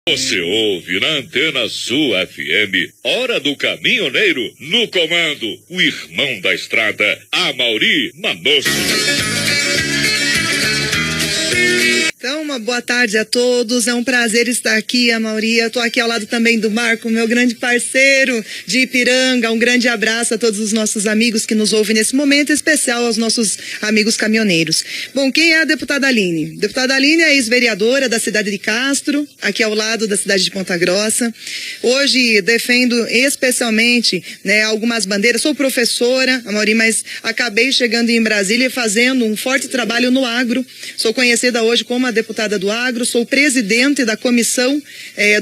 Você ouve na Antena Sul FM, Hora do Caminhoneiro, no comando, o irmão da estrada, Amaury Manosso. Então, uma boa tarde a todos, é um prazer estar aqui, Amaury. Estou aqui ao lado também do Marco, meu grande parceiro de Ipiranga. Um grande abraço a todos os nossos amigos que nos ouvem nesse momento, em especial aos nossos amigos caminhoneiros. Bom, quem é a deputada Aline? A deputada Aline é ex-vereadora da cidade de Castro, aqui ao lado da cidade de Ponta Grossa. Hoje defendo especialmente, algumas bandeiras. Sou professora, Amaury, mas acabei chegando em Brasília e fazendo um forte trabalho no agro. Sou conhecida hoje como a deputada do agro, sou presidente da comissão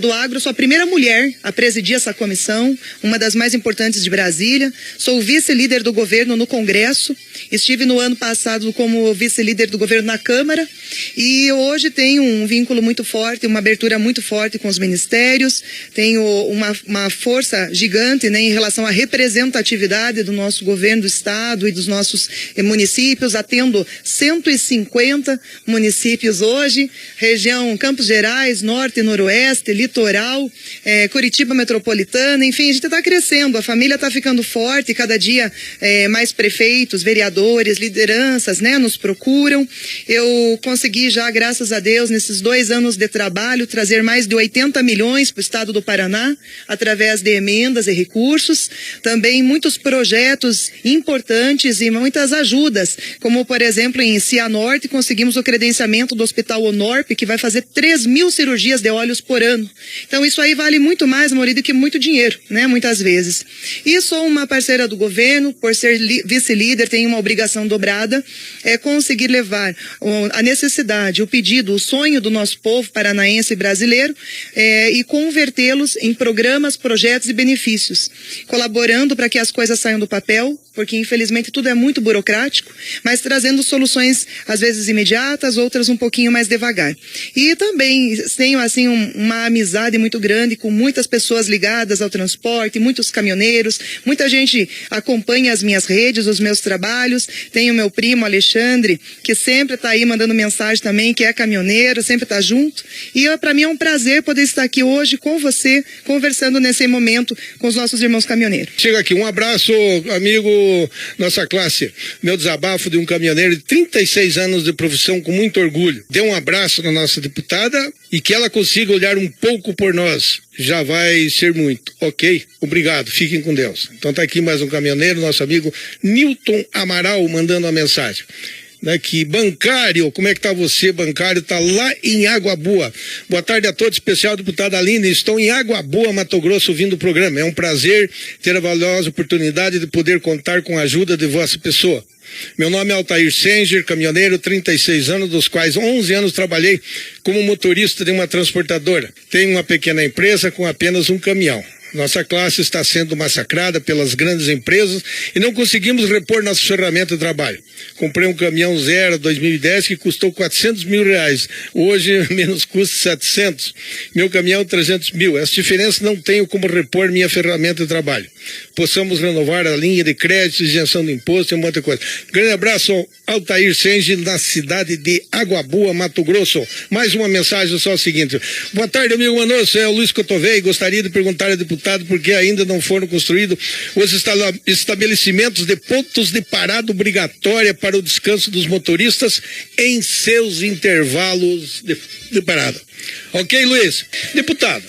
do agro, sou a primeira mulher a presidir essa comissão, uma das mais importantes de Brasília. Sou vice-líder do governo no Congresso, estive no ano passado como vice-líder do governo na Câmara e hoje tenho um vínculo muito forte, uma abertura muito forte com os ministérios, tenho uma força gigante em relação à representatividade do nosso governo do estado e dos nossos municípios, atendo 150 municípios hoje, região Campos Gerais, Norte e Noroeste, Litoral, Curitiba Metropolitana, enfim, a gente está crescendo, a família está ficando forte, cada dia mais prefeitos, vereadores, lideranças, nos procuram. Eu consegui já, graças a Deus, nesses 2 anos de trabalho, trazer mais de 80 milhões para o estado do Paraná, através de emendas e recursos, também muitos projetos importantes e muitas ajudas, como por exemplo em Cianorte conseguimos o credenciamento do Hospital Honorp, que vai fazer 3.000 cirurgias de olhos por ano. Então isso aí vale muito mais, Amaury, do que muito dinheiro, muitas vezes. E sou uma parceira do governo, por ser vice-líder, tenho uma obrigação dobrada, conseguir levar a necessidade, o pedido, o sonho do nosso povo paranaense e brasileiro e convertê-los em programas, projetos e benefícios, colaborando para que as coisas saiam do papel, porque infelizmente tudo é muito burocrático, mas trazendo soluções às vezes imediatas, outras um pouquinho mais devagar. E também tenho assim uma amizade muito grande com muitas pessoas ligadas ao transporte, muitos caminhoneiros, muita gente acompanha as minhas redes, os meus trabalhos. Tenho meu primo Alexandre, que sempre está aí mandando mensagem também, que é caminhoneiro, sempre está junto. E para mim é um prazer poder estar aqui hoje com você, conversando nesse momento com os nossos irmãos caminhoneiros. Chega aqui, um abraço, amigo, nossa classe. Meu desabafo de um caminhoneiro de 36 anos de profissão, com muito orgulho. Dê um abraço na nossa deputada e que ela consiga olhar um pouco por nós. Já vai ser muito. Ok? Obrigado. Fiquem com Deus. Então tá aqui mais um caminhoneiro, nosso amigo Newton Amaral, mandando uma mensagem. Que bancário, como é que tá você, bancário? Tá lá em Água Boa. Boa tarde a todos, especial deputada Aline. Estou em Água Boa, Mato Grosso, ouvindo o programa. É um prazer ter a valiosa oportunidade de poder contar com a ajuda de vossa pessoa. Meu nome é Altair Senger, caminhoneiro, 36 anos, dos quais 11 anos trabalhei como motorista de uma transportadora. Tenho uma pequena empresa com apenas um caminhão. Nossa classe está sendo massacrada pelas grandes empresas e não conseguimos repor nossa ferramenta de trabalho. Comprei um caminhão zero 2010 que custou R$400 mil. Hoje, menos custa 700. Meu caminhão 300 mil. Essa diferença não tenho como repor minha ferramenta de trabalho. Possamos renovar a linha de crédito, isenção de imposto e um monte de coisa. Grande abraço ao Altair Senge, na cidade de Água Boa, Mato Grosso. Mais uma mensagem, só o seguinte. Boa tarde, amigo Manosso, é o Luiz Cotovei. Gostaria de perguntar ao deputado por que ainda não foram construídos os estabelecimentos de pontos de parada obrigatória para o descanso dos motoristas em seus intervalos de parada. Ok, Luiz? Deputado,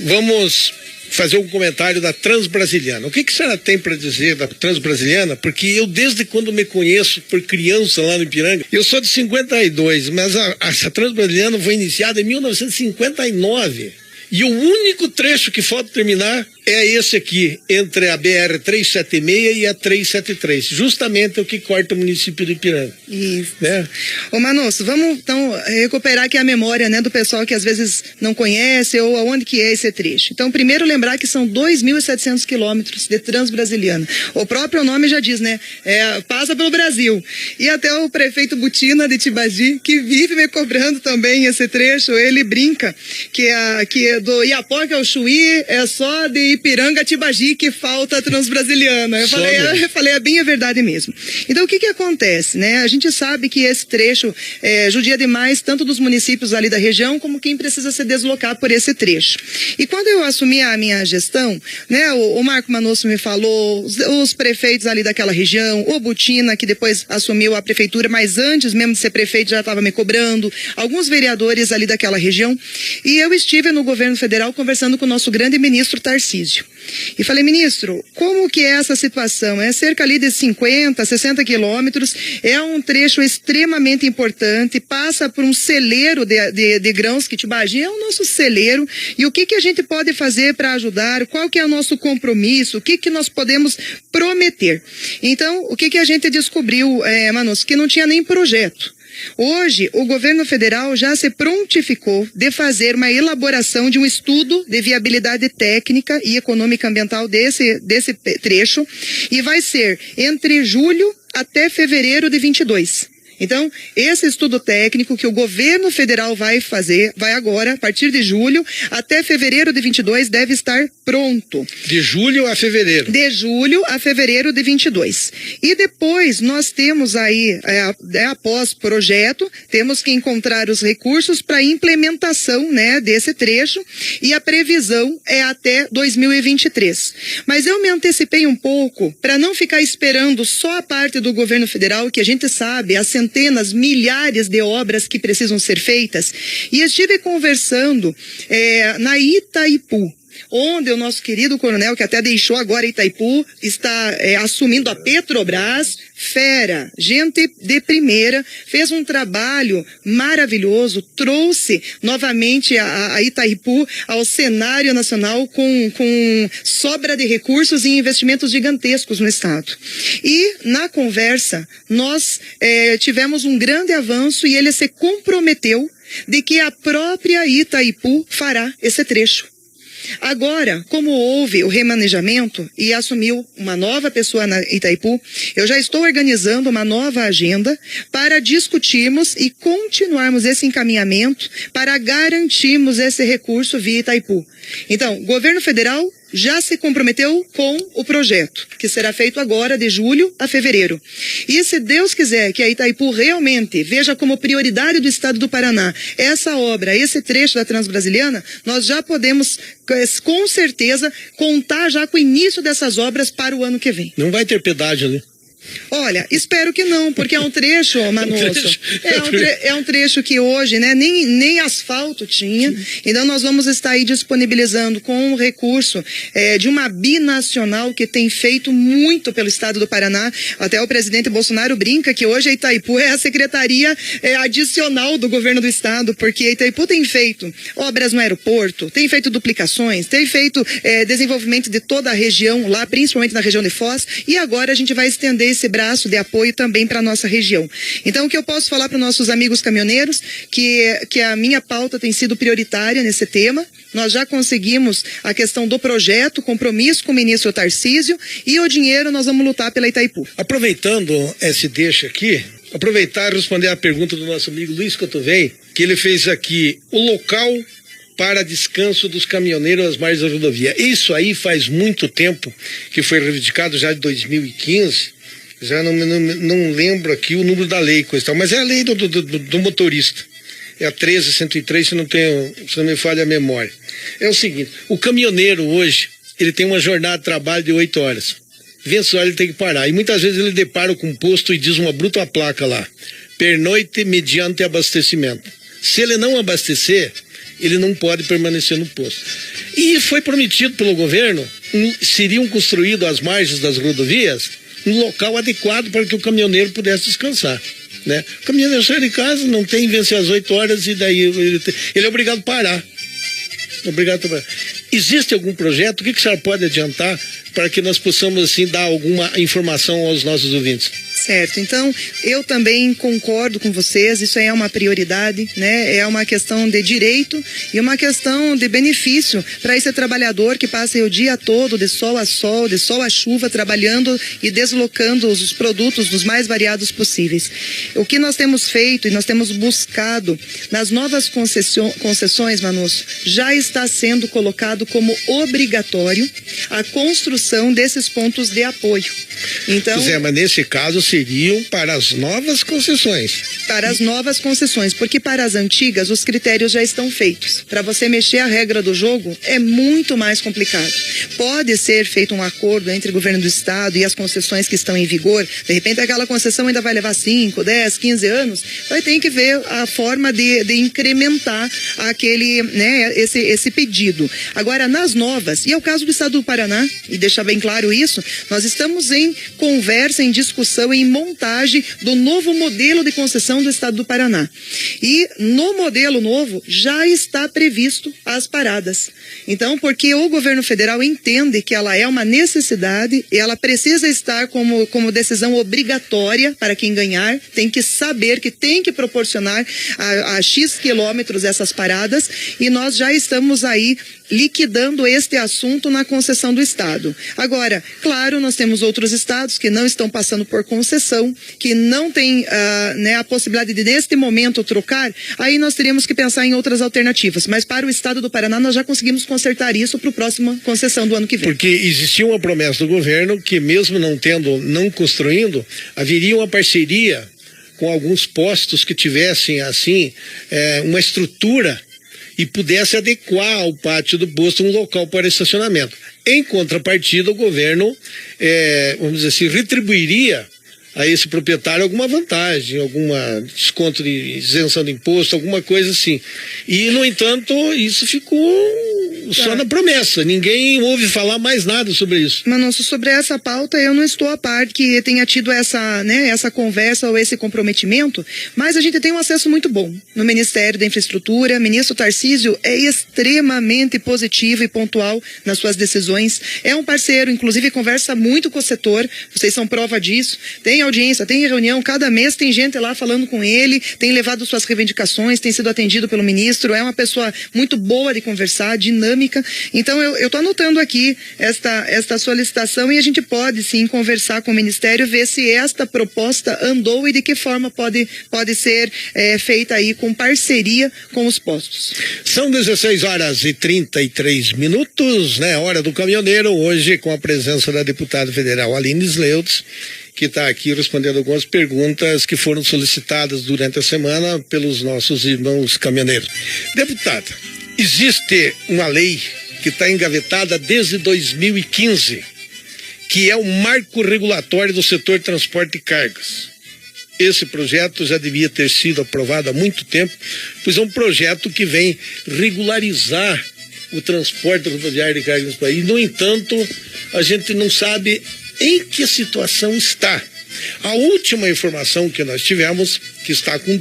vamos fazer um comentário da Transbrasiliana. O que a senhora tem para dizer da Transbrasiliana? Porque eu, desde quando me conheço por criança lá no Ipiranga, eu sou de 52, mas essa Transbrasiliana foi iniciada em 1959. E o único trecho que falta terminar é esse aqui, entre a BR-376 e a 373, justamente o que corta o município do Ipiranga. Isso. Ô Manosso, vamos então recuperar aqui a memória, do pessoal que às vezes não conhece ou aonde que é esse trecho. Então, primeiro lembrar que são 2.700 quilômetros de Transbrasiliana. O próprio nome já diz, passa pelo Brasil. E até o prefeito Butina de Tibagi, que vive me cobrando também esse trecho, ele brinca que do Iapoca ao Chuí é só de Ipiranga a Tibagi que falta a Transbrasiliana. Eu falei, é bem a verdade mesmo. Então, o que acontece, né? A gente sabe que esse trecho judia demais tanto dos municípios ali da região como quem precisa se deslocar por esse trecho. E quando eu assumi a minha gestão, né, o Marco Manosso me falou, os prefeitos ali daquela região, o Butina, que depois assumiu a prefeitura, mas antes mesmo de ser prefeito já estava me cobrando, alguns vereadores ali daquela região, e eu estive no governo federal conversando com o nosso grande ministro Tarcísio. E falei, ministro, como que é essa situação? É cerca ali de 50, 60 quilômetros, é um trecho extremamente importante, passa por um celeiro de grãos, que Tibagi é o nosso celeiro, e o que a gente pode fazer para ajudar? Qual que é o nosso compromisso? O que nós podemos prometer? Então, o que a gente descobriu, Manosso, que não tinha nem projeto. Hoje, o governo federal já se prontificou de fazer uma elaboração de um estudo de viabilidade técnica e econômica ambiental desse trecho, e vai ser entre julho até fevereiro de 22. Então, esse estudo técnico que o governo federal vai fazer, vai agora, a partir de julho, até fevereiro de 22, deve estar pronto. De julho a fevereiro? De julho a fevereiro de 22. E depois, nós temos aí, após projeto, temos que encontrar os recursos para implementação, né, desse trecho, e a previsão é até 2023. Mas eu me antecipei um pouco para não ficar esperando só a parte do governo federal, que a gente sabe, a centenas, milhares de obras que precisam ser feitas, e estive conversando na Itaipu, onde o nosso querido coronel, que até deixou agora Itaipu, está assumindo a Petrobras, fera, gente de primeira, fez um trabalho maravilhoso, trouxe novamente a Itaipu ao cenário nacional com sobra de recursos e investimentos gigantescos no estado. E na conversa, nós tivemos um grande avanço e ele se comprometeu de que a própria Itaipu fará esse trecho. Agora, como houve o remanejamento e assumiu uma nova pessoa na Itaipu, eu já estou organizando uma nova agenda para discutirmos e continuarmos esse encaminhamento para garantirmos esse recurso via Itaipu. Então, o governo federal já se comprometeu com o projeto, que será feito agora de julho a fevereiro. E se Deus quiser que a Itaipu realmente veja como prioridade do estado do Paraná essa obra, esse trecho da Transbrasiliana, nós já podemos, com certeza, contar já com o início dessas obras para o ano que vem. Não vai ter pedágio ali? Olha, espero que não, porque é um trecho, Manosso, é um trecho que hoje, né, nem asfalto tinha. Então nós vamos estar aí disponibilizando com um recurso de uma binacional que tem feito muito pelo estado do Paraná. Até o presidente Bolsonaro brinca que hoje a Itaipu é a secretaria adicional do governo do estado, porque a Itaipu tem feito obras no aeroporto, tem feito duplicações, tem feito desenvolvimento de toda a região lá, principalmente na região de Foz, e agora a gente vai estender esse braço de apoio também para a nossa região. Então, o que eu posso falar para os nossos amigos caminhoneiros, que a minha pauta tem sido prioritária nesse tema. Nós já conseguimos a questão do projeto, compromisso com o ministro Tarcísio, e o dinheiro nós vamos lutar pela Itaipu. Aproveitando esse deixa aqui, aproveitar e responder a pergunta do nosso amigo Luiz Cotovei, que ele fez aqui, o local para descanso dos caminhoneiros às margens da rodovia. Isso aí faz muito tempo que foi reivindicado, já de 2015, já não lembro aqui o número da lei, coisa tal, mas é a lei do motorista. É a 13.103, se não me falha a memória. É o seguinte, o caminhoneiro hoje, ele tem uma jornada de trabalho de 8 horas. Vence hora ele tem que parar. E muitas vezes ele depara com um posto e diz uma bruta placa lá, pernoite mediante abastecimento. Se ele não abastecer, ele não pode permanecer no posto. E foi prometido pelo governo, seriam construídos às margens das rodovias um local adequado para que o caminhoneiro pudesse descansar, né? O caminhoneiro sai de casa, não tem vencer às 8 horas e daí ele é obrigado a parar. Existe algum projeto? O que a senhora pode adiantar para que nós possamos assim dar alguma informação aos nossos ouvintes? Certo, então eu também concordo com vocês, isso aí é uma prioridade, né? É uma questão de direito e uma questão de benefício para esse trabalhador que passa o dia todo de sol a sol, de sol a chuva, trabalhando e deslocando os produtos dos mais variados possíveis. O que nós temos feito e nós temos buscado nas novas concessões, Manosso, já está sendo colocado como obrigatório a construção desses pontos de apoio. Então, Zé, mas nesse caso seriam para as novas concessões. Para as novas concessões, porque para as antigas os critérios já estão feitos. Para você mexer a regra do jogo é muito mais complicado. Pode ser feito um acordo entre o governo do estado e as concessões que estão em vigor. De repente aquela concessão ainda vai levar 5, 10, 15 anos. Vai ter que ver a forma de incrementar aquele, né, esse pedido. Agora, nas novas, e é o caso do estado do Paraná, e deixar bem claro isso, nós estamos em conversa, em discussão, em montagem do novo modelo de concessão do estado do Paraná. E no modelo novo já está previsto as paradas. Então, porque o governo federal entende que ela é uma necessidade e ela precisa estar como decisão obrigatória para quem ganhar, tem que saber que tem que proporcionar a X quilômetros essas paradas, e nós já estamos aí liquidando este assunto na concessão do estado. Agora, claro, nós temos outros estados que não estão passando por concessão, que não tem né, a possibilidade de neste momento trocar, aí nós teríamos que pensar em outras alternativas, mas para o estado do Paraná nós já conseguimos consertar isso para a próxima concessão do ano que vem. Porque existia uma promessa do governo que mesmo não construindo, haveria uma parceria com alguns postos que tivessem assim uma estrutura e pudesse adequar ao pátio do posto um local para estacionamento. Em contrapartida, o governo, vamos dizer assim, retribuiria a esse proprietário alguma vantagem, alguma desconto de isenção de imposto, alguma coisa assim. E, no entanto, isso ficou só na promessa. Ninguém ouve falar mais nada sobre isso. Manosso, sobre essa pauta eu não estou a par que tenha tido essa conversa ou esse comprometimento, mas a gente tem um acesso muito bom no Ministério da Infraestrutura. O ministro Tarcísio é extremamente positivo e pontual nas suas decisões. É um parceiro, inclusive conversa muito com o setor. Vocês são prova disso. Tem audiência, tem reunião, cada mês tem gente lá falando com ele, tem levado suas reivindicações, tem sido atendido pelo ministro. É uma pessoa muito boa de conversar, dinâmica. Então eu estou anotando aqui esta solicitação e a gente pode sim conversar com o Ministério, ver se esta proposta andou e de que forma pode ser feita aí com parceria com os postos. São 16h33, né? Hora do caminhoneiro, hoje com a presença da deputada federal Aline Sleutz, que está aqui respondendo algumas perguntas que foram solicitadas durante a semana pelos nossos irmãos caminhoneiros. Deputada, existe uma lei que está engavetada desde 2015, que é o marco regulatório do setor de transporte de cargas. Esse projeto já devia ter sido aprovado há muito tempo, pois é um projeto que vem regularizar o transporte rodoviário de cargas no país. No entanto, a gente não sabe em que situação está. A última informação que nós tivemos, que está com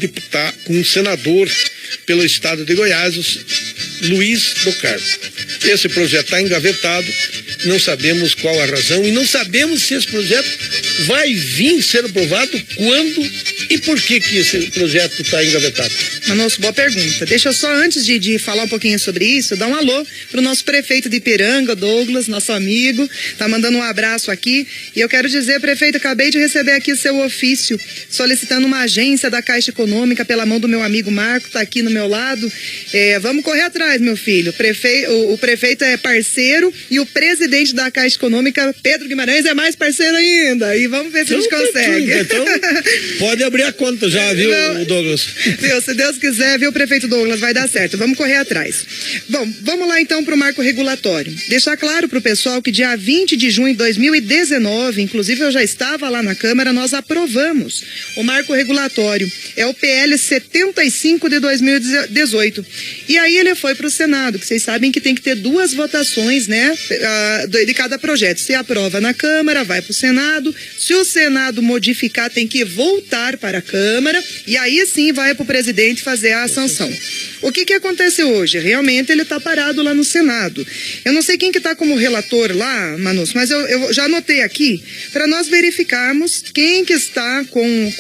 um senador pelo estado de Goiás, Luiz do Carmo. Esse projeto está engavetado, não sabemos qual a razão e não sabemos se esse projeto vai vir ser aprovado, quando e por que esse projeto está engavetado. Manosso, boa pergunta. Deixa eu só, antes de falar um pouquinho sobre isso, dar um alô pro nosso prefeito de Ipiranga, Douglas, nosso amigo, tá mandando um abraço aqui, e eu quero dizer, prefeito, acabei de receber aqui seu ofício solicitando uma agência da Caixa Econômica pela mão do meu amigo Marco, tá aqui no meu lado. Vamos correr atrás, meu filho. O prefeito é parceiro e o presidente da Caixa Econômica, Pedro Guimarães, é mais parceiro ainda, e vamos ver se a gente consegue. Então, pode abrir a conta já, viu, Douglas? Se Deus quiser, viu, prefeito Douglas, vai dar certo. Vamos correr atrás. Bom, vamos lá então para o marco regulatório. Deixar claro para o pessoal que dia 20 de junho de 2019, inclusive eu já estava lá na Câmara, nós aprovamos o marco regulatório. É o PL 75 de 2018. E aí ele foi para o Senado, que vocês sabem que tem que ter 2 votações, né, de cada projeto. Se aprova na Câmara, vai para o Senado. Se o Senado modificar, tem que voltar para a Câmara, e aí sim vai para o presidente fazer a sanção. O que acontece hoje? Realmente ele está parado lá no Senado. Eu não sei quem que está como relator lá, Manus, mas eu já anotei aqui para nós verificarmos quem que está com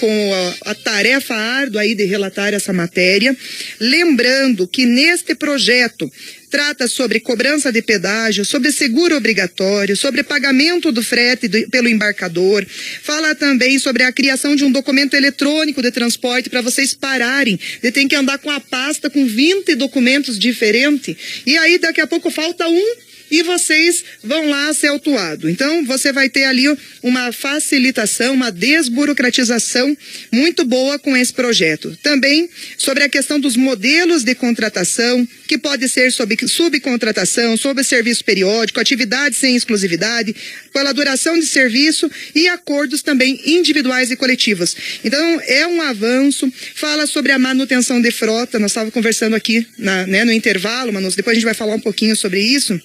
a tarefa árdua aí de relatar essa matéria. Lembrando que neste projeto trata sobre cobrança de pedágio, sobre seguro obrigatório, sobre pagamento do frete pelo embarcador. Fala também sobre a criação de um documento eletrônico de transporte para vocês pararem de ter que andar com a pasta com 20 documentos diferentes. E aí daqui a pouco falta um e vocês vão lá ser autuados. Então, você vai ter ali uma facilitação, uma desburocratização muito boa com esse projeto. Também sobre a questão dos modelos de contratação, que pode ser sobre subcontratação, sobre serviço periódico, atividades sem exclusividade, pela duração de serviço e acordos também individuais e coletivos. Então, é um avanço. Fala sobre a manutenção de frota. Nós estávamos conversando aqui no intervalo, mas depois a gente vai falar um pouquinho sobre isso.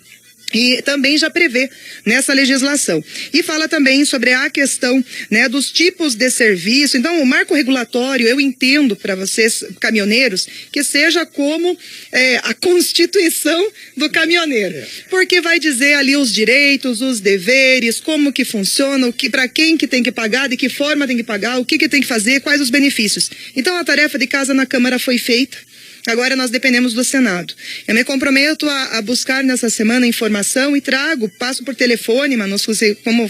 E também já prevê nessa legislação. E fala também sobre a questão, né, dos tipos de serviço. Então, o marco regulatório, eu entendo para vocês, caminhoneiros, que seja como a constituição do caminhoneiro. Porque vai dizer ali os direitos, os deveres, como que funciona, para quem que tem que pagar, de que forma tem que pagar, o que tem que fazer, quais os benefícios. Então, a tarefa de casa na Câmara foi feita. Agora nós dependemos do Senado. Eu me comprometo a buscar nessa semana informação e passo por telefone, mas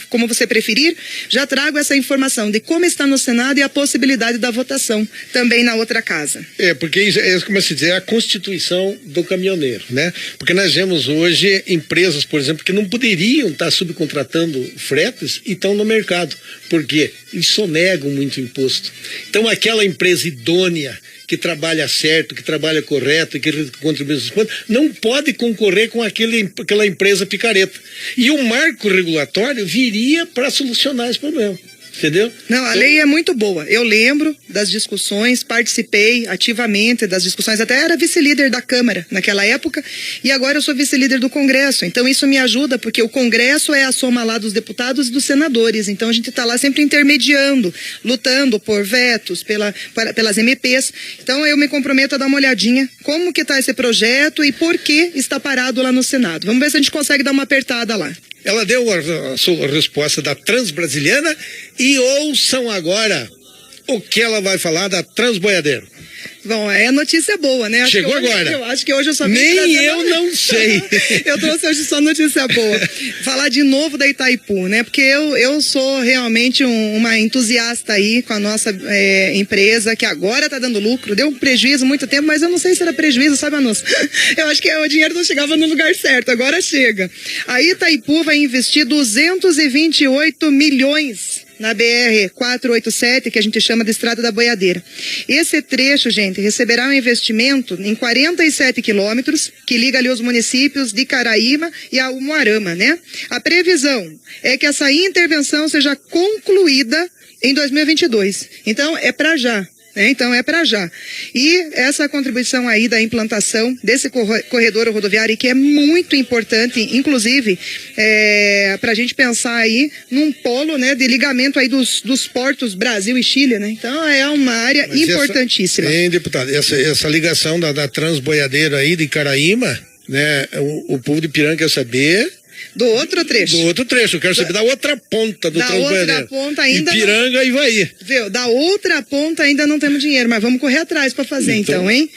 como você preferir, já trago essa informação de como está no Senado e a possibilidade da votação também na outra casa. Porque isso como se diz, é a constituição do caminhoneiro, né? Porque nós vemos hoje empresas, por exemplo, que não poderiam estar subcontratando fretes e estão no mercado. Por quê? Eles sonegam muito imposto. Então aquela empresa idônea, que trabalha certo, que trabalha correto, que contribui os pontos, não pode concorrer com aquela empresa picareta. E o marco regulatório viria para solucionar esse problema. Entendeu? Não, a lei é muito boa. Eu lembro das discussões, participei ativamente das discussões, até era vice-líder da Câmara naquela época, e agora eu sou vice-líder do Congresso. Então isso me ajuda, porque o Congresso é a soma lá dos deputados e dos senadores. Então a gente está lá sempre intermediando, lutando por vetos, pelas MPs. Então eu me comprometo a dar uma olhadinha como que está esse projeto e por que está parado lá no Senado. Vamos ver se a gente consegue dar uma apertada lá. Ela deu a sua resposta da Transbrasiliana e ouçam agora o que ela vai falar da Transboiadeiro. Bom, é notícia boa, né? Chegou agora. Eu acho que hoje eu só vim Nem eu não sei. Eu trouxe hoje só notícia boa. Falar de novo da Itaipu, né? Porque eu sou realmente uma entusiasta aí com a nossa empresa, que agora tá dando lucro. Deu um prejuízo muito tempo, mas eu não sei se era prejuízo, sabe, Manus? Eu acho que o dinheiro não chegava no lugar certo, agora chega. A Itaipu vai investir 228 milhões na BR-487, que a gente chama de Estrada da Boiadeira. Esse trecho, gente, receberá um investimento em 47 quilômetros, que liga ali os municípios de Caraíma e a Umuarama, né? A previsão é que essa intervenção seja concluída em 2022. Então, é para já. Então é para já. E essa contribuição aí da implantação desse corredor rodoviário, que é muito importante, inclusive para a gente pensar aí num polo, né, de ligamento aí dos portos Brasil e Chile, né? Então é uma área importantíssima. Deputado, essa ligação da Transboiadeiro aí de Caraíma, né? O povo de Piranga quer saber. Do outro trecho. Do outro trecho, eu quero saber da outra ponta do Transboiadeiro. Da outra ponta ainda. Ipiranga não... e Ivaí. Viu? Da outra ponta ainda não temos dinheiro, mas vamos correr atrás para fazer então, hein?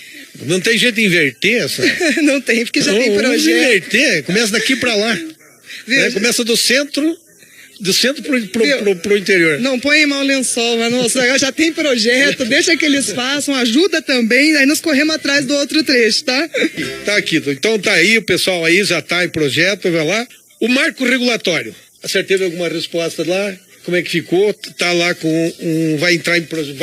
Não tem jeito de inverter essa? Não tem, porque já tem projeto. Vamos inverter, começa daqui para lá. Né? Começa do centro pro interior. Não põe em mau lençol, mas nossa, já tem projeto, deixa que eles façam, ajuda também, aí nós corremos atrás do outro trecho, tá? Tá aqui, então tá aí, o pessoal aí já tá em projeto, vai lá. O marco regulatório, acertei alguma resposta lá? Como é que ficou? Tá lá vai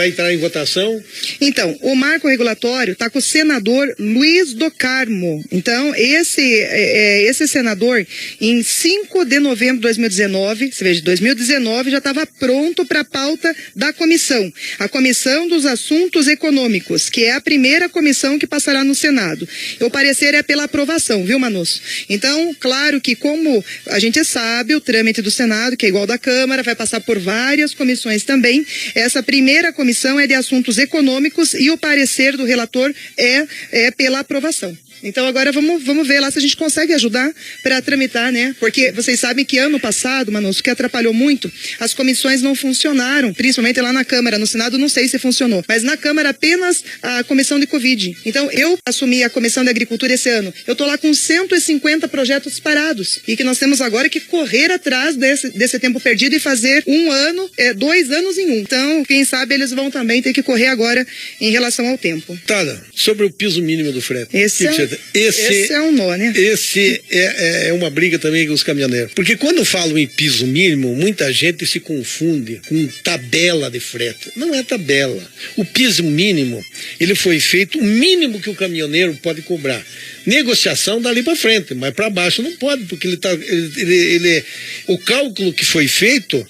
entrar em votação? Então, o marco regulatório tá com o senador Luiz do Carmo. Então, esse senador, em 5 de novembro de 2019, você veja, 2019 já estava pronto para a pauta da comissão. A Comissão dos Assuntos Econômicos, que é a primeira comissão que passará no Senado. O parecer é pela aprovação, viu, Manus? Então, claro que como a gente sabe, o trâmite do Senado, que é igual da Câmara, vai passar passar por várias comissões também. Essa primeira comissão é de assuntos econômicos e o parecer do relator é pela aprovação. Então agora vamos ver lá se a gente consegue ajudar para tramitar, né? Porque vocês sabem que ano passado, Manus, o que atrapalhou muito, as comissões não funcionaram, principalmente lá na Câmara. No Senado não sei se funcionou, mas na Câmara apenas a comissão de Covid. Então eu assumi a comissão de Agricultura esse ano. Eu tô lá com 150 projetos parados e que nós temos agora que correr atrás desse tempo perdido e fazer 1 ano, 2 anos em 1. Então, quem sabe eles vão também ter que correr agora em relação ao tempo. Tada, sobre o piso mínimo do frete. Esse é um nó, né? Esse é uma briga também com os caminhoneiros. Porque quando falam em piso mínimo, muita gente se confunde com tabela de frete. Não é tabela. O piso mínimo, ele foi feito o mínimo que o caminhoneiro pode cobrar. Negociação dali para frente, mas para baixo não pode, porque o cálculo que foi feito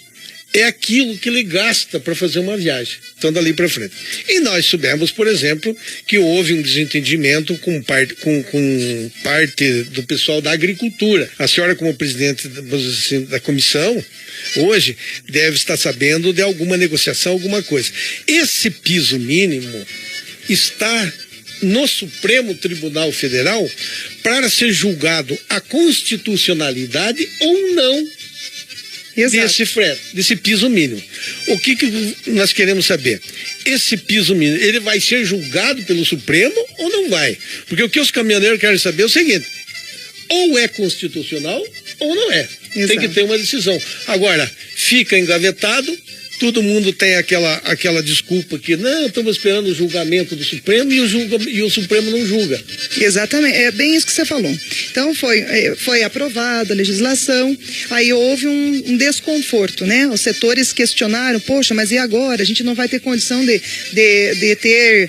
é aquilo que ele gasta para fazer uma viagem. Então, dali para frente. E nós soubemos, por exemplo, que houve um desentendimento com parte do pessoal da agricultura. A senhora, como presidente da comissão, hoje deve estar sabendo de alguma negociação, alguma coisa. Esse piso mínimo está no Supremo Tribunal Federal para ser julgado a constitucionalidade ou não desse piso mínimo. O que nós queremos saber? Esse piso mínimo, ele vai ser julgado pelo Supremo ou não vai? Porque o que os caminhoneiros querem saber é o seguinte: ou é constitucional ou não é. Exato. Tem que ter uma decisão. Agora, fica engavetado. Todo mundo tem aquela desculpa que não, estamos esperando o julgamento do Supremo e o Supremo não julga. Exatamente, é bem isso que você falou. Então foi aprovada a legislação, aí houve um desconforto, né? Os setores questionaram, poxa, mas e agora? A gente não vai ter condição de ter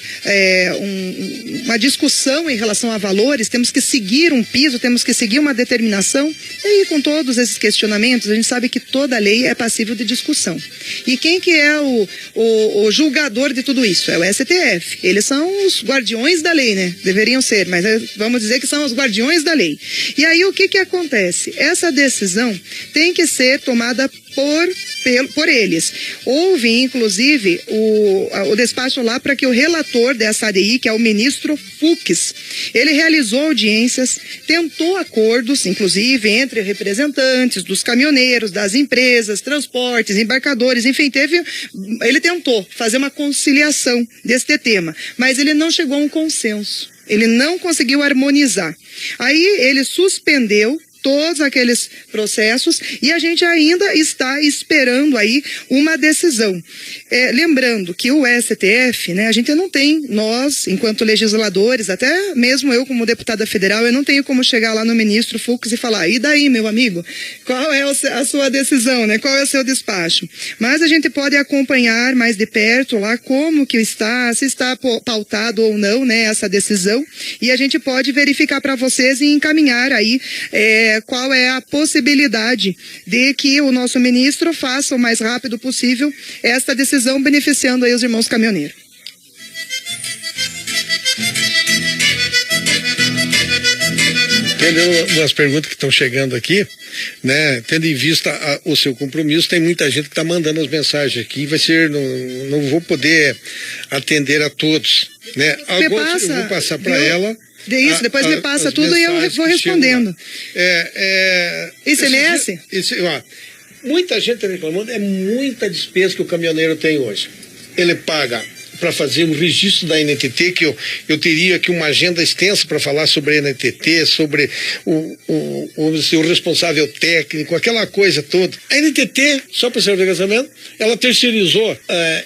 uma discussão em relação a valores, temos que seguir um piso, temos que seguir uma determinação. E aí, com todos esses questionamentos, a gente sabe que toda lei é passível de discussão. E quem que é o julgador de tudo isso? É o STF. Eles são os guardiões da lei, né? Deveriam ser, mas vamos dizer que são os guardiões da lei. E aí o que acontece? Essa decisão tem que ser tomada por eles. Houve, inclusive, o despacho lá para que o relator dessa ADI, que é o ministro Fux, ele realizou audiências, tentou acordos, inclusive, entre representantes dos caminhoneiros, das empresas, transportes, embarcadores, enfim, ele tentou fazer uma conciliação deste tema, mas ele não chegou a um consenso. Ele não conseguiu harmonizar. Aí ele suspendeu todos aqueles processos e a gente ainda está esperando aí uma decisão. Lembrando que o STF, né, a gente não tem, nós, enquanto legisladores, até mesmo eu como deputada federal, eu não tenho como chegar lá no ministro Fux e falar, e daí, meu amigo, qual é a sua decisão, né? Qual é o seu despacho? Mas a gente pode acompanhar mais de perto lá como que está, se está pautado ou não, né, essa decisão, e a gente pode verificar para vocês e encaminhar aí qual é a possibilidade de que o nosso ministro faça o mais rápido possível esta decisão, beneficiando aí os irmãos caminhoneiros. Entendendo as perguntas que estão chegando aqui, né? Tendo em vista o seu compromisso, tem muita gente que está mandando as mensagens aqui, não vou poder atender a todos, né? Alguns eu vou passar para ela. Depois me passa tudo e eu vou respondendo. ICMS? Muita gente está reclamando, é muita despesa que o caminhoneiro tem hoje. Ele paga para fazer um registro da NTT, que eu teria aqui uma agenda extensa para falar sobre a NTT, sobre o responsável técnico, aquela coisa toda. A NTT, só para ser casamento, ela terceirizou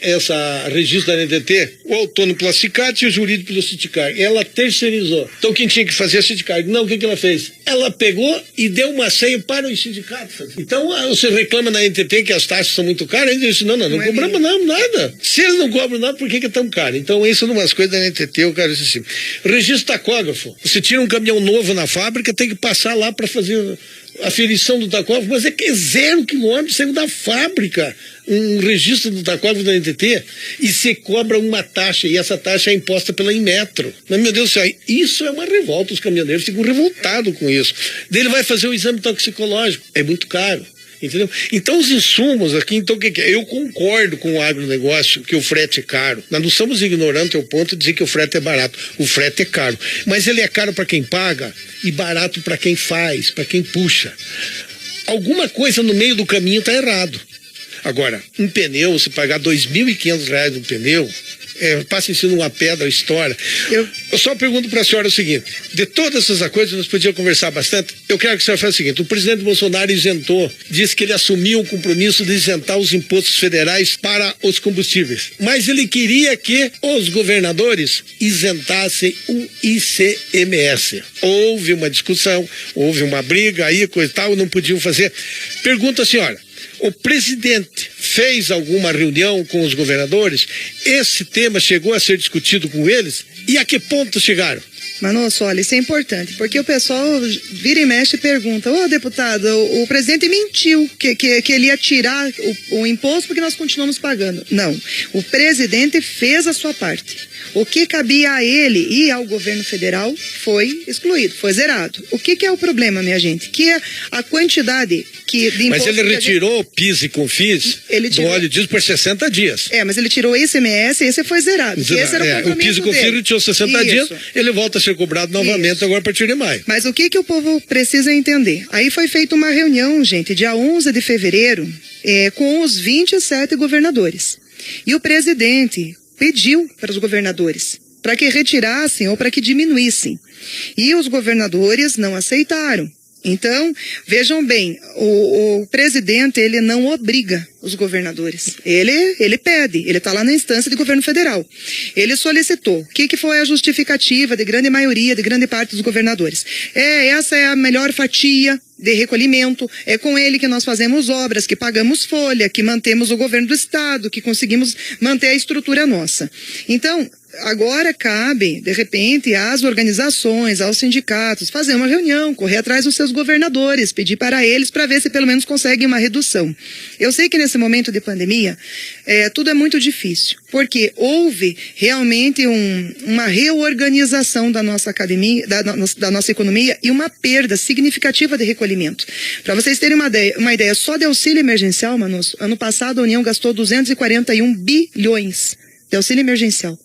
essa registro da NTT, o autônomo pela SICAT e o jurídico pelo Sindicar. Ela terceirizou. Então quem tinha que fazer é a Sindicar. Não, o que ela fez? Ela pegou e deu uma senha para os sindicatos. Então você reclama na NTT que as taxas são muito caras, ele disse, não cobramos nada. Se eles não cobram nada, por que é tão caro? Então isso é umas coisas da NTT, o cara disse assim, registro tacógrafo, você tira um caminhão novo na fábrica, tem que passar lá para fazer a aferição do tacógrafo, mas é 0 quilômetro, saiu da fábrica um registro do tacógrafo da NTT e você cobra uma taxa, e essa taxa é imposta pela Inmetro. Mas, meu Deus do céu, isso é uma revolta, os caminhoneiros ficam revoltados com isso. Daí ele vai fazer o exame toxicológico, é muito caro. Entendeu? Então os insumos aqui, então o que que é? Eu concordo com o agronegócio que o frete é caro. Nós não estamos ignorando o ponto de dizer que o frete é barato. O frete é caro. Mas ele é caro para quem paga e barato para quem faz, para quem puxa. Alguma coisa no meio do caminho está errado. Agora, um pneu, se pagar R$2.500 no pneu, passa em cima uma pedra, história. Eu só pergunto para a senhora o seguinte: de todas essas coisas, nós podíamos conversar bastante. Eu quero que a senhora faça o seguinte: o presidente Bolsonaro isentou, disse que ele assumiu o compromisso de isentar os impostos federais para os combustíveis. Mas ele queria que os governadores isentassem o ICMS. Houve uma discussão, houve uma briga aí, coisa e tal, não podiam fazer. Pergunto à senhora: o presidente fez alguma reunião com os governadores? Esse tema chegou a ser discutido com eles? E a que ponto chegaram? Manosso, olha, isso é importante, porque o pessoal vira e mexe e pergunta: ô deputado, o presidente mentiu que ele ia tirar o imposto porque nós continuamos pagando. Não, o presidente fez a sua parte. O que cabia a ele e ao governo federal foi excluído, foi zerado. O que é o problema, minha gente? Que é a quantidade de imposto. Mas ele retirou o PIS e COFINS do óleo diesel por 60 dias. Mas ele tirou o ICMS e esse foi zerado. Esse era o compromisso o PIS e COFINS ele tirou 60 dias, ele volta a ser cobrado novamente agora a partir de maio. Mas o que o povo precisa entender? Aí foi feita uma reunião, gente, dia 11 de fevereiro, com os 27 governadores. E o presidente pediu para os governadores para que retirassem ou para que diminuíssem. E os governadores não aceitaram. Então, vejam bem, o presidente, ele não obriga os governadores. Ele pede, ele está lá na instância de governo federal. Ele solicitou. O que foi a justificativa de grande maioria, de grande parte dos governadores? Essa é a melhor fatia de recolhimento, é com ele que nós fazemos obras, que pagamos folha, que mantemos o governo do estado, que conseguimos manter a estrutura nossa. Então, agora cabe, de repente, às organizações, aos sindicatos, fazer uma reunião, correr atrás dos seus governadores, pedir para eles para ver se pelo menos conseguem uma redução. Eu sei que nesse momento de pandemia, tudo é muito difícil, porque houve realmente uma reorganização da nossa academia, da nossa economia e uma perda significativa de recolhimento. Para vocês terem uma ideia, só de auxílio emergencial, Manosso, ano passado a União gastou 241 bilhões de auxílio emergencial.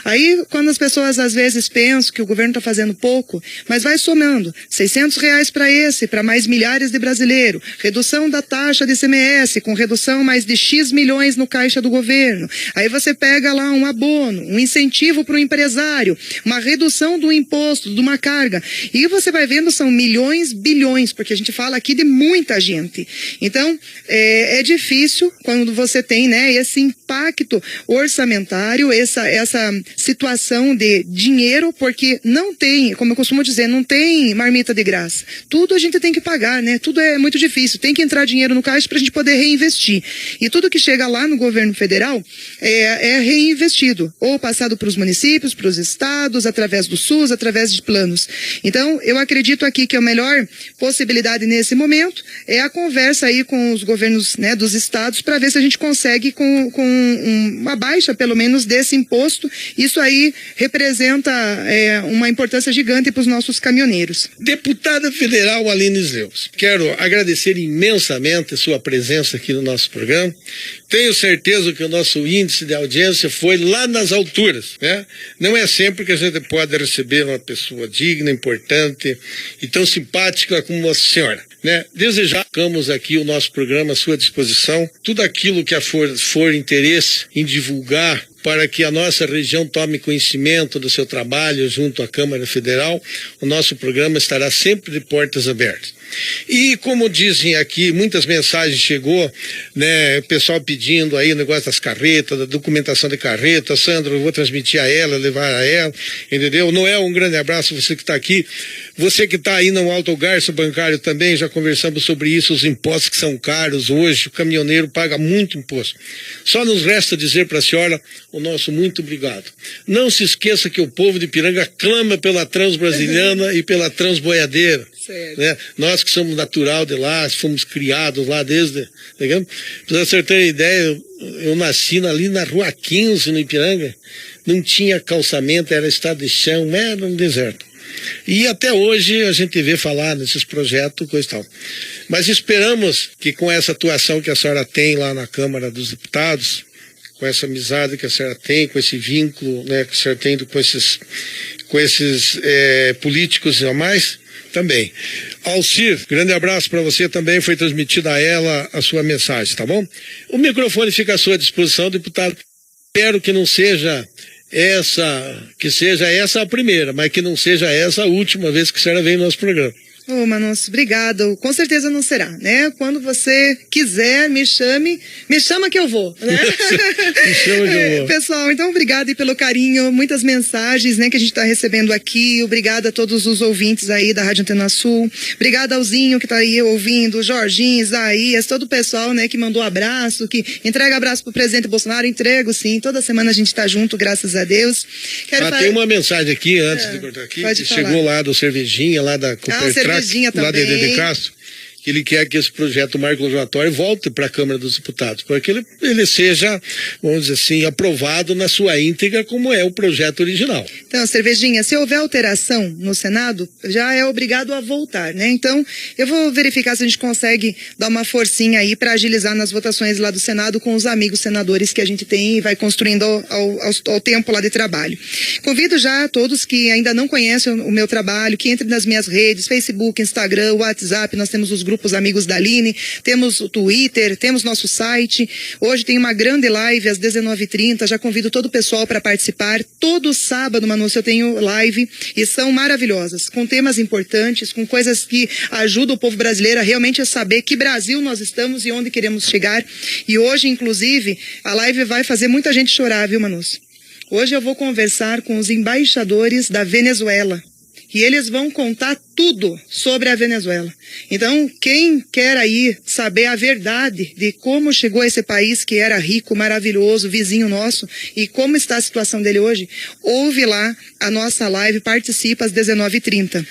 Aí, quando as pessoas às vezes pensam que o governo está fazendo pouco, mas vai somando R$600 para mais milhares de brasileiros, redução da taxa de ICMS, com redução mais de X milhões no caixa do governo. Aí você pega lá um abono, um incentivo para o empresário, uma redução do imposto, de uma carga. E você vai vendo, são milhões, bilhões, porque a gente fala aqui de muita gente. Então, é difícil quando você tem, né, esse impacto orçamentário, essa situação de dinheiro, porque não tem, como eu costumo dizer, não tem marmita de graça. Tudo a gente tem que pagar, né? Tudo é muito difícil. Tem que entrar dinheiro no caixa para a gente poder reinvestir. E tudo que chega lá no governo federal é reinvestido, ou passado para os municípios, para os estados, através do SUS, através de planos. Então, eu acredito aqui que a melhor possibilidade nesse momento é a conversa aí com os governos, né, dos estados, para ver se a gente consegue com uma baixa, pelo menos, desse imposto. Isso aí representa uma importância gigante para os nossos caminhoneiros. Deputada federal Aline Sleus, quero agradecer imensamente a sua presença aqui no nosso programa. Tenho certeza que o nosso índice de audiência foi lá nas alturas, né? Não é sempre que a gente pode receber uma pessoa digna, importante e tão simpática como Nossa Senhora, né? Desejamos aqui o nosso programa à sua disposição. Tudo aquilo que for interesse em divulgar para que a nossa região tome conhecimento do seu trabalho junto à Câmara Federal, o nosso programa estará sempre de portas abertas. E como dizem aqui, muitas mensagens chegou, né, pessoal pedindo aí o negócio das carretas, da documentação de carreta. Sandra, eu vou transmitir a ela, levar a ela, entendeu? Noel, um grande abraço, você que está aqui. Você que está aí no Alto Garço Bancário também, já conversamos sobre isso, os impostos que são caros hoje, o caminhoneiro paga muito imposto. Só nos resta dizer para a senhora o nosso muito obrigado. Não se esqueça que o povo de Ipiranga clama pela Transbrasiliana e pela Transboiadeira. Né? Nós que somos natural de lá, fomos criados lá desde... Para você ter ideia, eu nasci ali na Rua 15, no Ipiranga, não tinha calçamento, era estrada de chão, era um deserto. E até hoje a gente vê falar nesses projetos, coisa e tal. Mas esperamos que com essa atuação que a senhora tem lá na Câmara dos Deputados, com essa amizade que a senhora tem, com esse vínculo, né, que a senhora tem com esses políticos a mais, também. Alcir, grande abraço para você também, foi transmitida a ela a sua mensagem, tá bom? O microfone fica à sua disposição, deputado. Espero que não seja essa a primeira, mas que não seja essa a última vez que a senhora vem no nosso programa. Ô, Manosso, obrigado. Com certeza não será, né? Quando você quiser, me chama que eu vou, né? Me chama que eu vou. Pessoal, então obrigado aí pelo carinho, muitas mensagens, né, que a gente está recebendo aqui. Obrigado a todos os ouvintes aí da Rádio Antena Sul. Obrigado ao Zinho que está aí ouvindo, Jorginho, Isaías, todo o pessoal, né, que mandou abraço, que entrega abraço pro presidente Bolsonaro. Entrego, sim. Toda semana a gente está junto, graças a Deus. Tem uma mensagem aqui, antes de cortar aqui, que chegou lá do Cervejinha, lá da Coopertrack. Lá de Dedê Castro, que ele quer que esse projeto marco legislatório volte para a Câmara dos Deputados, para que ele seja, vamos dizer assim, aprovado na sua íntegra, como é o projeto original. Então, Cervejinha, se houver alteração no Senado, já é obrigado a voltar, né? Então, eu vou verificar se a gente consegue dar uma forcinha aí para agilizar nas votações lá do Senado com os amigos senadores que a gente tem e vai construindo ao tempo lá de trabalho. Convido já a todos que ainda não conhecem o meu trabalho, que entrem nas minhas redes, Facebook, Instagram, WhatsApp, nós temos os grupos Amigos da Aline, temos o Twitter, temos nosso site. Hoje tem uma grande live às 19h30, já convido todo o pessoal para participar. Todo sábado, Manosso, eu tenho live e são maravilhosas, com temas importantes, com coisas que ajudam o povo brasileiro a realmente saber que Brasil nós estamos e onde queremos chegar. E hoje, inclusive, a live vai fazer muita gente chorar, viu, Manosso? Hoje eu vou conversar com os embaixadores da Venezuela e eles vão contar tudo sobre a Venezuela. Então, quem quer aí saber a verdade de como chegou esse país que era rico, maravilhoso, vizinho nosso, e como está a situação dele hoje, ouve lá a nossa live, participa às 19h30.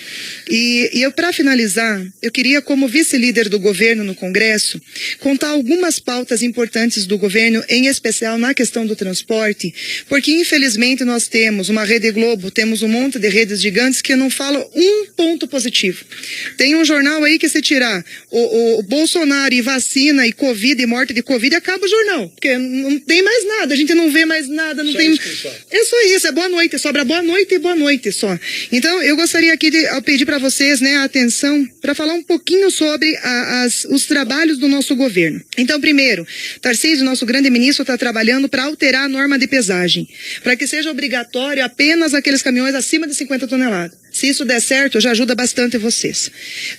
E eu, para finalizar, eu queria, como vice-líder do governo no Congresso, contar algumas pautas importantes do governo, em especial na questão do transporte, porque infelizmente nós temos uma Rede Globo, temos um monte de redes gigantes que não falam um ponto positivo. Tem um jornal aí que se tirar o Bolsonaro e vacina e Covid e morte de Covid, acaba o jornal, porque não tem mais nada, a gente não vê mais nada, não tem... É só isso, é boa noite, sobra boa noite e boa noite só. Então, eu gostaria aqui de pedir para vocês, né, a atenção para falar um pouquinho sobre os trabalhos do nosso governo. Então, primeiro, Tarcísio, nosso grande ministro, está trabalhando para alterar a norma de pesagem, para que seja obrigatório apenas aqueles caminhões acima de 50 toneladas. Se isso der certo, já ajuda bastante vocês.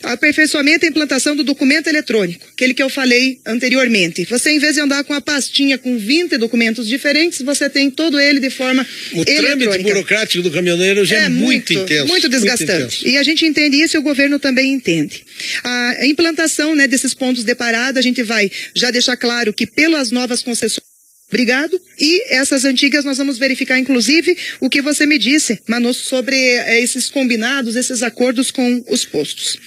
Aperfeiçoamento e implantação do documento eletrônico, aquele que eu falei anteriormente. Você, em vez de andar com a pastinha com 20 documentos diferentes, você tem todo ele de forma eletrônica. O trâmite burocrático do caminhoneiro já é muito intenso. Muito desgastante. Muito intenso. E a gente entende isso e o governo também entende. A implantação, né, desses pontos de parada, a gente vai já deixar claro que pelas novas concessões, obrigado. E essas antigas nós vamos verificar, inclusive, o que você me disse, Manosso, sobre esses combinados, esses acordos com os postos.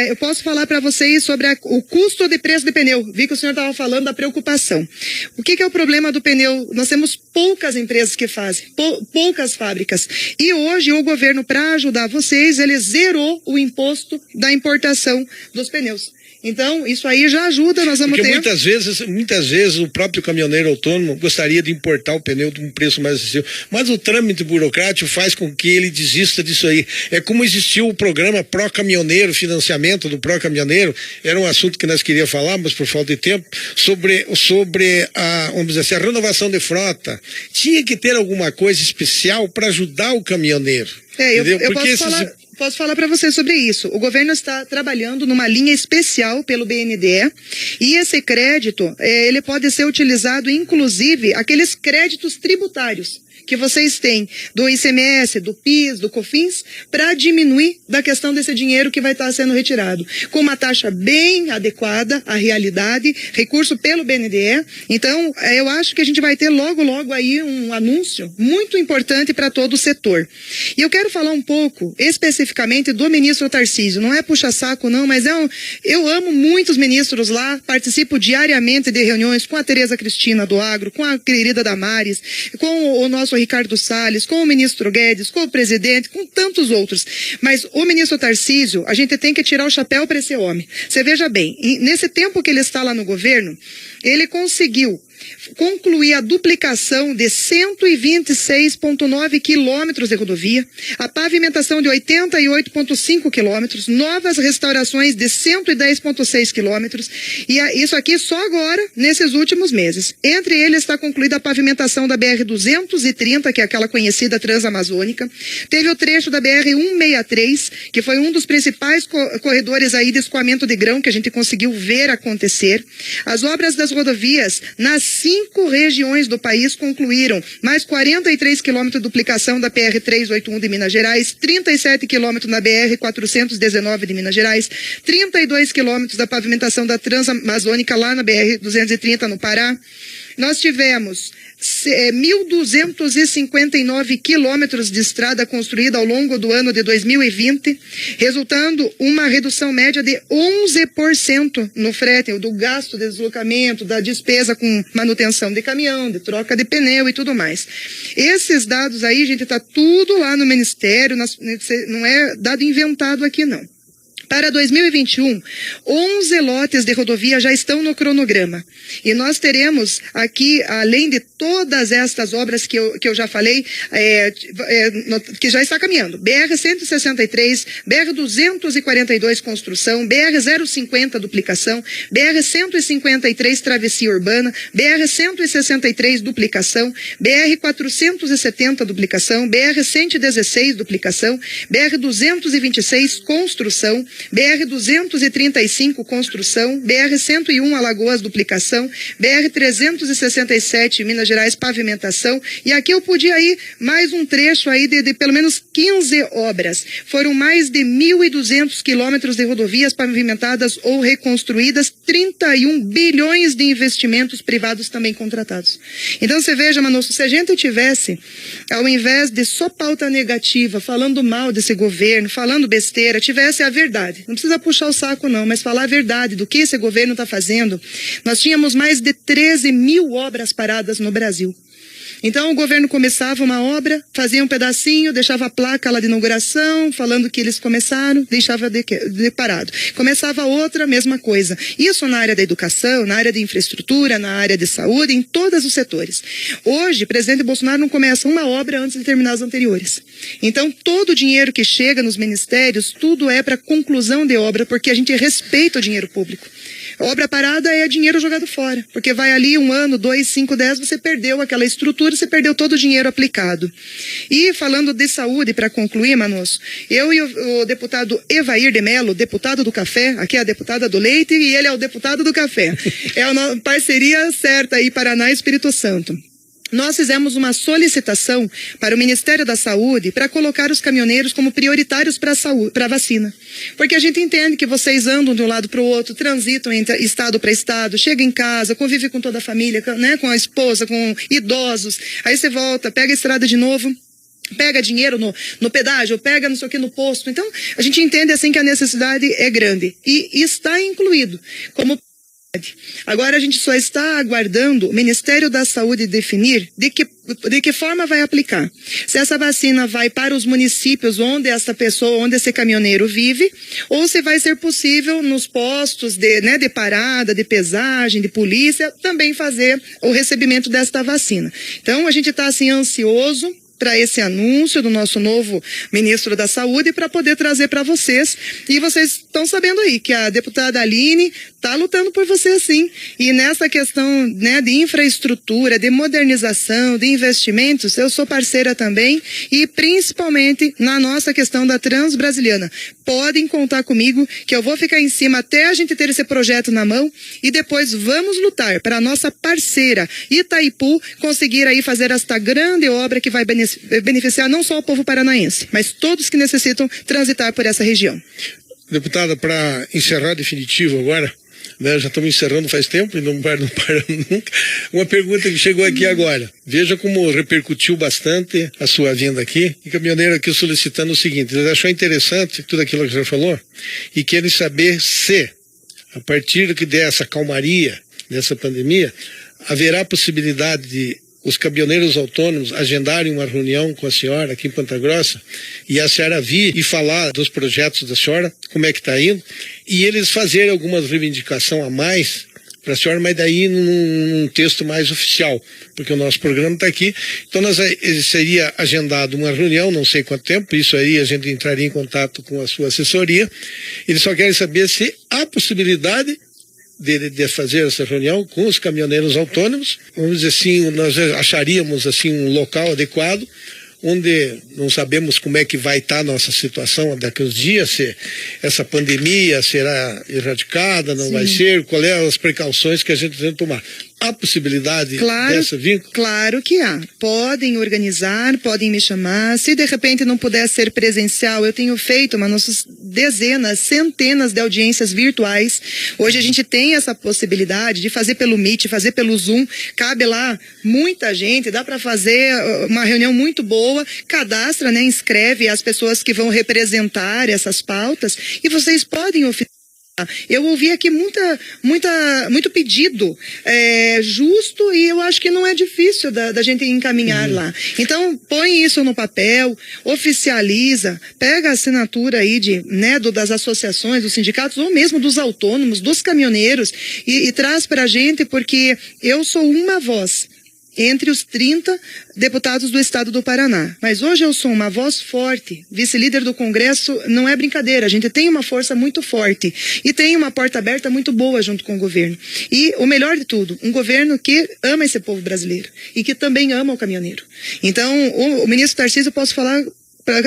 Eu posso falar para vocês sobre o custo de preço de pneu. Vi que o senhor estava falando da preocupação. O que é o problema do pneu? Nós temos poucas empresas que fazem, poucas fábricas. E hoje o governo, para ajudar vocês, ele zerou o imposto da importação dos pneus. Então, isso aí já ajuda, nós vamos ter... Porque muitas vezes o próprio caminhoneiro autônomo gostaria de importar o pneu de um preço mais acessível, mas o trâmite burocrático faz com que ele desista disso aí. É como existiu o programa Pró-Caminhoneiro, financiamento do Pró-Caminhoneiro, era um assunto que nós queríamos falar, mas por falta de tempo, sobre vamos dizer assim, a renovação de frota. Tinha que ter alguma coisa especial para ajudar o caminhoneiro. Posso falar para você sobre isso. O governo está trabalhando numa linha especial pelo BNDE e esse crédito, ele pode ser utilizado, inclusive, aqueles créditos tributários que vocês têm do ICMS, do PIS, do COFINS, para diminuir da questão desse dinheiro que vai estar sendo retirado. Com uma taxa bem adequada à realidade, recurso pelo BNDE. Então, eu acho que a gente vai ter logo aí um anúncio muito importante para todo o setor. E eu quero falar um pouco, especificamente, do ministro Tarcísio. Não é puxa-saco, não, mas eu amo muitos ministros lá, participo diariamente de reuniões com a Tereza Cristina do Agro, com a querida Damares, com o nosso ministro Ricardo Salles, com o ministro Guedes, com o presidente, com tantos outros. Mas o ministro Tarcísio, a gente tem que tirar o chapéu para esse homem. Você veja bem, nesse tempo que ele está lá no governo, ele conseguiu concluir a duplicação de 126,9 quilômetros de rodovia, a pavimentação de 88,5 quilômetros, novas restaurações de 110,6 quilômetros, e isso aqui só agora, nesses últimos meses. Entre eles está concluída a pavimentação da BR-230, que é aquela conhecida transamazônica, teve o trecho da BR-163, que foi um dos principais corredores aí de escoamento de grão que a gente conseguiu ver acontecer. As obras das rodovias nas 5 regiões do país concluíram, mais 43 quilômetros de duplicação da PR-381 de Minas Gerais, 37 quilômetros na BR-419 de Minas Gerais, 32 quilômetros da pavimentação da Transamazônica lá na BR-230 no Pará. Nós tivemos 1.259 quilômetros de estrada construída ao longo do ano de 2020, resultando uma redução média de 11% no frete, do gasto de deslocamento, da despesa com manutenção de caminhão, de troca de pneu e tudo mais. Esses dados aí, gente, está tudo lá no Ministério, não é dado inventado aqui não. Para 2021, 11 lotes de rodovia já estão no cronograma. E nós teremos aqui, além de todas estas obras que eu já falei, que já está caminhando, BR-163, BR-242 construção, BR-050 duplicação, BR-153 travessia urbana, BR-163 duplicação, BR-470 duplicação, BR-116 duplicação, BR-226 construção, BR-235 construção, BR-101 Alagoas duplicação, BR-367 Minas Gerais pavimentação, e aqui eu podia ir mais um trecho aí de pelo menos 15 obras. Foram mais de 1.200 quilômetros de rodovias pavimentadas ou reconstruídas, 31 bilhões de investimentos privados também contratados. Então você veja, Manosso, se a gente tivesse, ao invés de só pauta negativa, falando mal desse governo, falando besteira, tivesse a verdade. Não precisa puxar o saco não, mas falar a verdade do que esse governo está fazendo. Nós tínhamos mais de 13 mil obras paradas no Brasil. Então o governo começava uma obra, fazia um pedacinho, deixava a placa lá de inauguração, falando que eles começaram, deixava de parado. Começava outra, mesma coisa. Isso na área da educação, na área de infraestrutura, na área de saúde, em todos os setores. Hoje, o presidente Bolsonaro não começa uma obra antes de terminar as anteriores. Então todo o dinheiro que chega nos ministérios, tudo é para conclusão de obra, porque a gente respeita o dinheiro público. Obra parada é dinheiro jogado fora, porque vai ali 1 ano, 2, 5, 10, você perdeu aquela estrutura, você perdeu todo o dinheiro aplicado. E falando de saúde, para concluir, Manosso, eu e o deputado Evair de Mello, deputado do café, aqui é a deputada do leite e ele é o deputado do café. É a parceria certa aí, Paraná e Espírito Santo. Nós fizemos uma solicitação para o Ministério da Saúde para colocar os caminhoneiros como prioritários para a vacina. Porque a gente entende que vocês andam de um lado para o outro, transitam entre estado para estado, chegam em casa, convivem com toda a família, né, com a esposa, com idosos. Aí você volta, pega a estrada de novo, pega dinheiro no pedágio, pega não sei o que no posto. Então, a gente entende assim que a necessidade é grande. E está incluído como... Agora a gente só está aguardando o Ministério da Saúde definir de que forma vai aplicar. Se essa vacina vai para os municípios onde essa pessoa, onde esse caminhoneiro vive, ou se vai ser possível nos postos de parada, de pesagem, de polícia, também fazer o recebimento desta vacina. Então a gente está assim ansioso para esse anúncio do nosso novo ministro da Saúde para poder trazer para vocês. E vocês estão sabendo aí que a deputada Aline está lutando por você sim. E nessa questão, né, de infraestrutura, de modernização, de investimentos, eu sou parceira também e principalmente na nossa questão da Transbrasiliana. Podem contar comigo que eu vou ficar em cima até a gente ter esse projeto na mão e depois vamos lutar para a nossa parceira Itaipu conseguir aí fazer esta grande obra que vai beneficiar não só o povo paranaense, mas todos que necessitam transitar por essa região. Deputada, para encerrar definitivo agora, né, já estamos encerrando faz tempo e não paramos nunca. Uma pergunta que chegou aqui agora. Veja como repercutiu bastante a sua vinda aqui. E caminhoneiro aqui solicitando o seguinte: eles achou interessante tudo aquilo que você falou e querem saber se, a partir que der essa calmaria dessa pandemia, haverá possibilidade de os caminhoneiros autônomos agendarem uma reunião com a senhora aqui em Ponta Grossa e a senhora vir e falar dos projetos da senhora, como é que está indo, e eles fazerem algumas reivindicações a mais para a senhora, mas daí num texto mais oficial, porque o nosso programa está aqui. Então seria agendado uma reunião, não sei quanto tempo, isso aí a gente entraria em contato com a sua assessoria. Eles só querem saber se há possibilidade de fazer essa reunião com os caminhoneiros autônomos. Vamos dizer assim, nós acharíamos assim um local adequado, onde não sabemos como é que vai estar a nossa situação daqui a uns dias, se essa pandemia será erradicada, não vai ser, qual é as precauções que a gente tem que tomar. Há possibilidade dessa vínculo? Claro que há. Podem organizar, podem me chamar. Se de repente não puder ser presencial, eu tenho feito nossas dezenas, centenas de audiências virtuais. Hoje a gente tem essa possibilidade de fazer pelo Meet, fazer pelo Zoom. Cabe lá muita gente, dá para fazer uma reunião muito boa. Cadastra, né, inscreve as pessoas que vão representar essas pautas e vocês podem oferecer. Eu ouvi aqui muito pedido justo, e eu acho que não é difícil da gente encaminhar lá. Então, põe isso no papel, oficializa, pega a assinatura aí das associações, dos sindicatos, ou mesmo dos autônomos, dos caminhoneiros, e traz para a gente, porque eu sou uma voz entre os 30 deputados do estado do Paraná. Mas hoje eu sou uma voz forte, vice-líder do Congresso, não é brincadeira, a gente tem uma força muito forte e tem uma porta aberta muito boa junto com o governo. E o melhor de tudo, um governo que ama esse povo brasileiro e que também ama o caminhoneiro. Então, o ministro Tarcísio, eu posso falar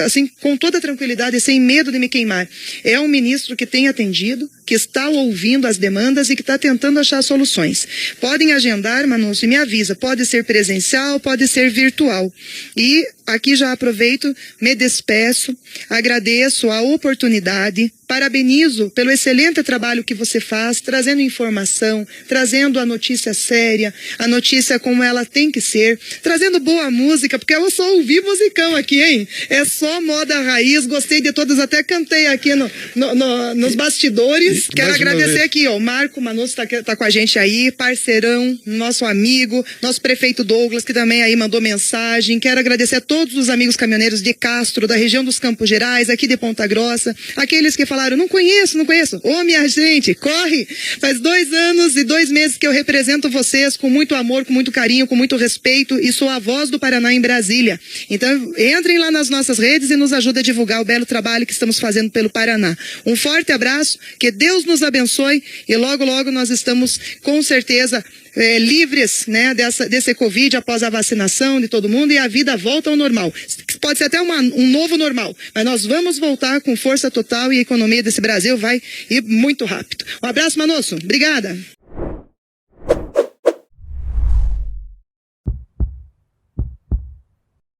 assim, com toda tranquilidade, sem medo de me queimar. É um ministro que tem atendido, que está ouvindo as demandas e que está tentando achar soluções. Podem agendar, Manúcio, e me avisa, pode ser presencial, pode ser virtual. E aqui já aproveito, me despeço, agradeço a oportunidade, parabenizo pelo excelente trabalho que você faz, trazendo informação, trazendo a notícia séria, a notícia como ela tem que ser, trazendo boa música, porque eu só ouvi musicão aqui, hein? É só moda raiz, gostei de todas, até cantei aqui nos bastidores. Quero agradecer aqui, ó, o Marco Manúcio tá com a gente aí, parceirão, nosso amigo, nosso prefeito Douglas, que também aí mandou mensagem. Quero agradecer a todos os amigos caminhoneiros de Castro, da região dos Campos Gerais, aqui de Ponta Grossa, aqueles que falaram, não conheço. Ô, minha gente, corre! Faz 2 anos e 2 meses que eu represento vocês com muito amor, com muito carinho, com muito respeito, e sou a voz do Paraná em Brasília. Então, entrem lá nas nossas redes e nos ajudem a divulgar o belo trabalho que estamos fazendo pelo Paraná. Um forte abraço, que Deus nos abençoe, e logo, logo nós estamos, com certeza, livres, né, desse Covid após a vacinação de todo mundo, e a vida volta ao normal. Pode ser até um novo normal, mas nós vamos voltar com força total, e a economia desse Brasil vai ir muito rápido. Um abraço, Manúcio. Obrigada.